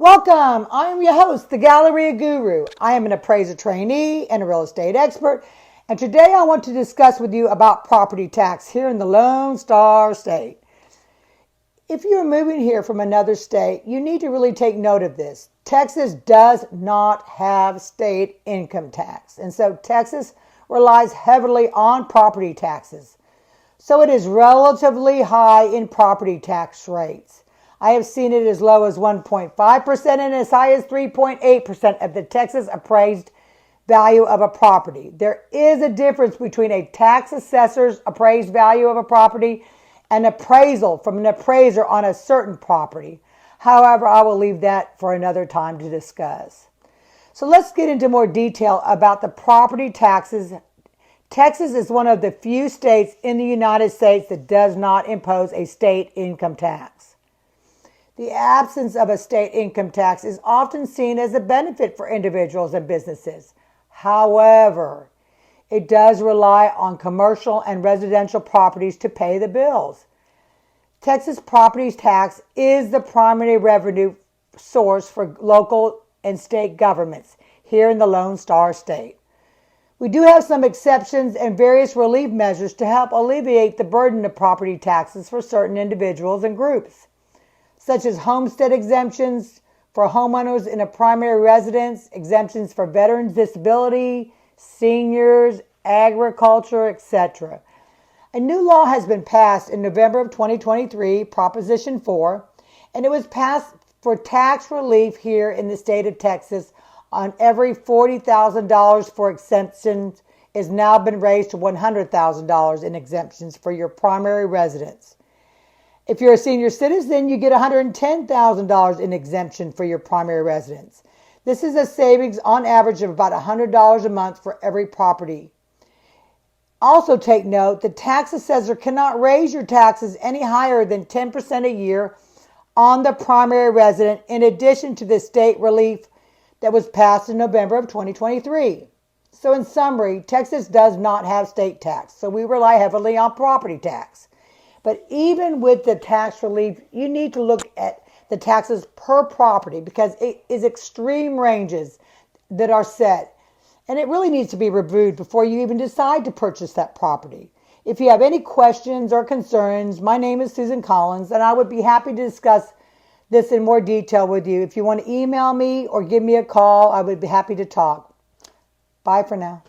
Welcome. I am your host, the Galleria Guru. I am an appraiser trainee and a real estate expert. And today I want to discuss with you about property tax here in the Lone Star State. If you're moving here from another state, you need to really take note of this. Texas does not have state income tax. And so Texas relies heavily on property taxes. So it is relatively high in property tax rates. I have seen it as low as 1.5% and as high as 3.8% of the Texas appraised value of a property. There is a difference between a tax assessor's appraised value of a property and appraisal from an appraiser on a certain property. However, I will leave that for another time to discuss. So let's get into more detail about the property taxes. Texas is one of the few states in the United States that does not impose a state income tax. The absence of a state income tax is often seen as a benefit for individuals and businesses. However, it does rely on commercial and residential properties to pay the bills. Texas property tax is the primary revenue source for local and state governments here in the Lone Star State. We do have some exceptions and various relief measures to help alleviate the burden of property taxes for certain individuals and groups, such as homestead exemptions for homeowners in a primary residence, exemptions for veterans, disability, seniors, agriculture, etc. A new law has been passed in November of 2023, Proposition 4, and it was passed for tax relief here in the state of Texas on every $40,000 for exemptions is now been raised to $100,000 in exemptions for your primary residence. If you're a senior citizen, you get $110,000 in exemption for your primary residence. This is a savings on average of about $100 a month for every property. Also take note, the tax assessor cannot raise your taxes any higher than 10% a year on the primary resident in addition to the state relief that was passed in November of 2023. So in summary, Texas does not have state tax, so we rely heavily on property tax. But even with the tax relief, you need to look at the taxes per property because it is extreme ranges that are set. And it really needs to be reviewed before you even decide to purchase that property. If you have any questions or concerns, my name is Susan Collins, and I would be happy to discuss this in more detail with you. If you want to email me or give me a call, I would be happy to talk. Bye for now.